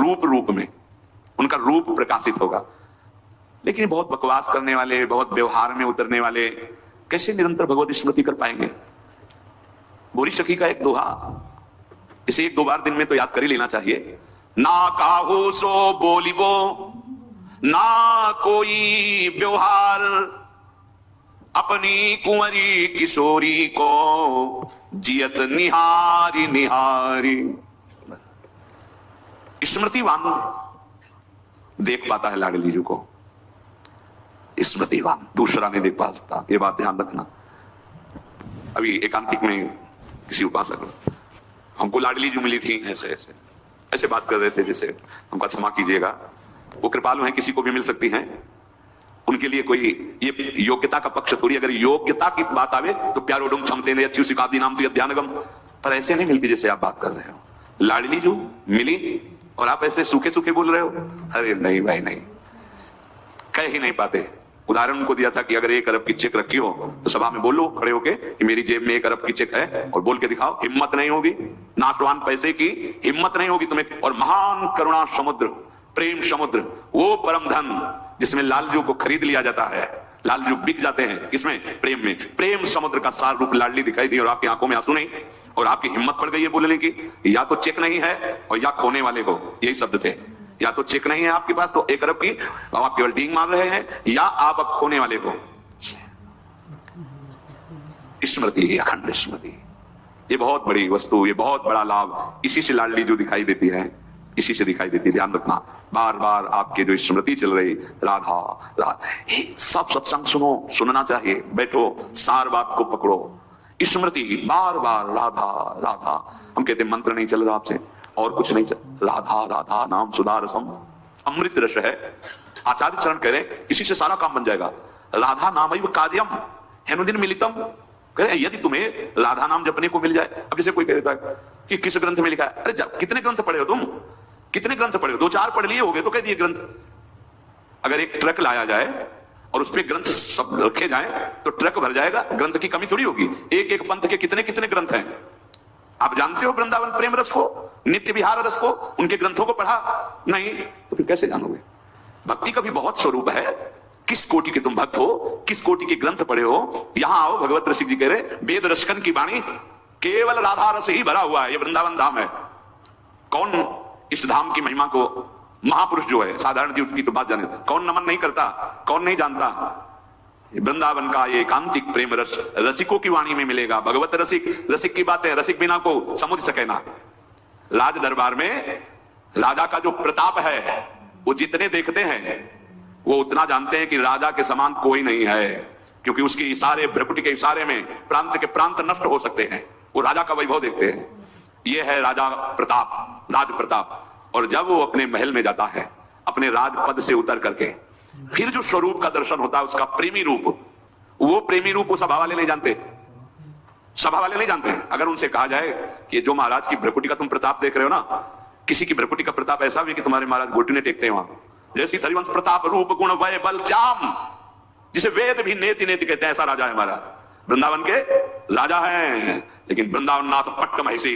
रूप रूप में उनका रूप प्रकाशित होगा। लेकिन बहुत बकवास करने वाले, बहुत व्यवहार में उतरने वाले कैसे निरंतर भगवत स्मृति कर पाएंगे? बोरी सखी का एक दोहा, इसे 1-2 बार दिन में तो याद कर ही लेना चाहिए। ना काहू सो बोलिबो ना कोई व्यवहार, अपनी कुंवरी किशोरी को जियत निहारी निहारी। स्मृतिवान देख पाता है लाडली जी को, स्मृतिवान दूसरा नहीं देख पा सकता, ये बात ध्यान रखना। अभी एकांतिक में किसी उपासक हमको लाडली जी मिली थी, ऐसे ऐसे ऐसे बात कर रहे थे जैसे, हमको क्षमा कीजिएगा, वो कृपालु हैं, किसी को भी मिल सकती हैं, उनके लिए कोई ये योग्यता का पक्ष थोड़ी। अगर योग्यता की बात आवे तो प्यारो डुम क्षमते ने अच्छी सिकादी नाम तो ध्यानगम, पर ऐसे नहीं मिलती जैसे आप बात कर रहे हो। लाडली जो मिली और आप ऐसे सूखे सूखे बोल रहे हो, अरे नहीं भाई नहीं, कह ही नहीं पाते। उदाहरण उनको दिया था कि अगर 1 अरब की चेक रखी हो तो सभा में बोलो खड़े होके कि मेरी जेब में 1 अरब की चेक है, और बोल के दिखाओ। हिम्मत नहीं होगी, नाशवान पैसे की हिम्मत नहीं होगी तुम्हें। और महान करुणा समुद्र, प्रेम समुद्र, वो परम धन जिसमें लालजू को खरीद लिया जाता है, लालजू बिक जाते हैं, किसमें? प्रेम में। प्रेम समुद्र का सार रूप लाडली दिखाई दी और आपकी आंखों में आंसू नहीं, और आपकी हिम्मत पड़ गई है बोलने की या तो चेक नहीं है और या खोने वाले को, यही शब्द थे। या तो चेक नहीं है आपके पास तो 1 अरब की, और आप केवल डींग मार रहे हैं, या आप अब खोने वाले को। स्मृति, अखंड स्मृति, ये बहुत बड़ी वस्तु, ये बहुत बड़ा लाभ, इसी से लाडली जो दिखाई देती है, इसी से दिखाई देती है। ध्यान रखना, बार बार आपके जो स्मृति चल रही, राधा राधा, सब सत्संग सुनो, सुनना चाहिए, बैठो, सार बात को पकड़ो। स्मृति बार बार राधा राधा, हम कहते मंत्र नहीं चल रहा आपसे और कुछ नहीं चल, राधा राधा नाम सुधा रसम, अमृत रस है। आचार्य चरण कह रहे इसी से सारा काम बन जाएगा। राधा नाम कार्यम हेनुदिन मिलितम, कह रहे यदि तुम्हें राधा नाम जपने को मिल जाए। अब जैसे कोई कह देता है कि किस ग्रंथ में लिखा है, अरे जब कितने ग्रंथ पढ़े हो तुम, कितने ग्रंथ पढ़े हो? 2-4 पढ़ लिए होगे तो कह दिए ग्रंथ। अगर एक ट्रक लाया जाए और उसपे ग्रंथ सब रखे जाएं तो ट्रक भर जाएगा, ग्रंथ की कमी थोड़ी होगी। एक एक पंथ के कितने कितने ग्रंथ हैं। आप जानते हो वृंदावन प्रेम रस को, नित्य विहार रस को, उनके ग्रंथों को पढ़ा नहीं तो फिर कैसे जानोगे? भक्ति का भी बहुत स्वरूप है, किस कोटि के तुम भक्त हो, किस कोटि के ग्रंथ पढ़े हो। यहां आओ, भगवत रसिक जी कह रहे वेद रसकन की वाणी केवल राधा रस ही भरा हुआ है, ये वृंदावन धाम है। कौन इस धाम की महिमा को, महापुरुष जो है, साधारण जीव की तो बात जाने, कौन नमन नहीं करता, कौन नहीं जानता? वृंदावन का ये एकांतिक प्रेम रस रसिकों की वाणी में मिलेगा। भगवत रसिक, रसिक की बातें रसिक बिना को समझ सके ना। राज दरबार में राजा का जो प्रताप है, वो जितने देखते हैं वो उतना जानते हैं कि राजा के समान कोई नहीं है, क्योंकि उसके इशारे, भ्रकुटी के इशारे में प्रांत के प्रांत नष्ट हो सकते हैं। वो राजा का वैभव देखते हैं। ये है राजा प्रताप, राज प्रताप। और जब वो अपने महल में जाता है, अपने राजपद से उतर करके, फिर जो स्वरूप का दर्शन होता है, उसका प्रेमी रूप, वो प्रेमी रूप वो सभा वाले नहीं जानते, सभा वाले नहीं जानते। अगर उनसे कहा जाए कि जो महाराज की भ्रकुटी का तुम प्रताप देख रहे हो ना, किसी की भ्रकुटी का प्रताप ऐसा भी कि तुम्हारे महाराज घुटने टेकते हैं वहां, जैसी हरिवंश प्रताप रूप गुण वय बल चाम, जिसे वेद भी नेति नेति कहते हैं, ऐसा राजा है हमारा। वृंदावन के राजा हैं, लेकिन वृंदावन नाथ पट्ट महिषी,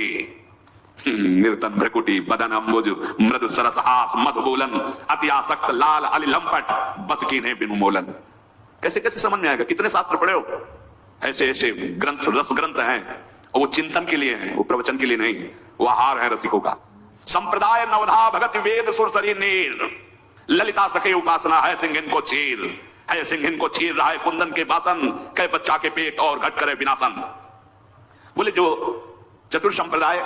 निर्तन भ्रकुटी बदन अम्बुज मृदु सरस हास मध बोलन, अति आसक्त लाल अली लंपट बस की ने बिनु मोलन। कैसे कैसे समझ में आएगा? कितने शास्त्र पढ़े हो? ऐसे ऐसे ग्रंथ, रस ग्रंथ हैं, और वो चिंतन के लिए हैं, वो प्रवचन के लिए नहीं। वो आहार है रसिकों का। संप्रदाय नवधा भगत वेद सुर शरीर नीर, ललिता सखे उपासना है सिंह को चीर, है सिंह को चीर रहा है कुंदन के बासन, कह बच्चा के पेट और घट करे विनाशन। बोले जो चतुर संप्रदाय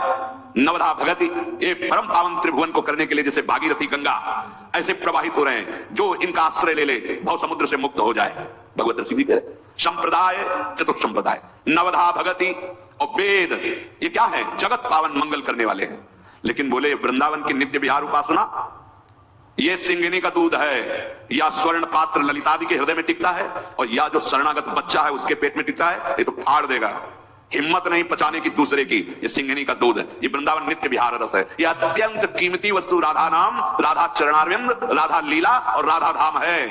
नवधा भगति, ये परम पावन त्रिभुवन को करने के लिए जैसे भागीरथी गंगा ऐसे प्रवाहित हो रहे हैं, जो इनका आश्रय ले ले भव समुद्र से मुक्त हो जाए। भगवत ऋषि भी कह रहे संप्रदाय, चतुर संप्रदाय, नवधा भगति और वेद, ये क्या है? जगत पावन मंगल करने वाले हैं। लेकिन बोले वृंदावन की नित्य विहार उपासना, ये सिंगिनी का दूध है, या स्वर्ण पात्र ललितादि के हृदय में टिकता है, और या जो शरणागत बच्चा है उसके पेट में टिकता है, ये तो फाड़ देगा, हिम्मत नहीं पचाने की दूसरे की। ये सिंगिनी का दूध है, ये वृंदावन नित्य विहार रस है। ये अत्यंत कीमती वस्तु राधा नाम, राधा चरणारविंद, राधा लीला और राधा धाम है।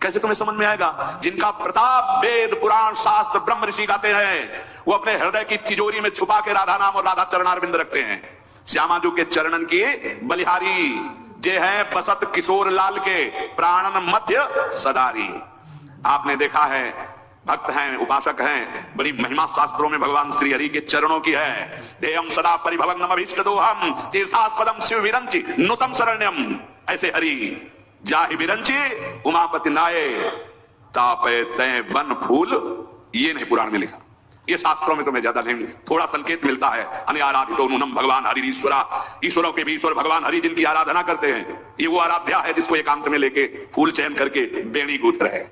कैसे तुम्हें समझ में आएगा? जिनका प्रताप वेद पुराण शास्त्र ब्रह्म ऋषि गाते हैं, वो अपने हृदय की तिजोरी में छुपा के राधा नाम और राधा चरणारविंद रखते हैं। श्यामाजू के चरणन की बलिहारी, जे है बसत किशोर लाल के प्राणन मध्य सदारी। आपने देखा है भक्त हैं, उपासक हैं, बड़ी महिमा शास्त्रों में भगवान श्री हरि के चरणों की है। देयम सदा परिभवग्नम अभीष्टदोहम तीर्थास्पदम शिव विरंचि नुतम शरण्यम। ऐसे हरि जाहि विरंचि उमापति नाये तापे तय वन फूल। ये नहीं पुराण में लिखा, ये शास्त्रों में तो मैं ज्यादा नहीं, थोड़ा संकेत मिलता है। अनाराधितो नूनम भगवान हरि ईश्वरा, ईश्वरों के भी ईश्वर भगवान हरि जिनकी आराधना करते हैं, ये वो आराध्या है जिसको एकांत में लेके फूल चयन करके बेणी गूंथ रहे।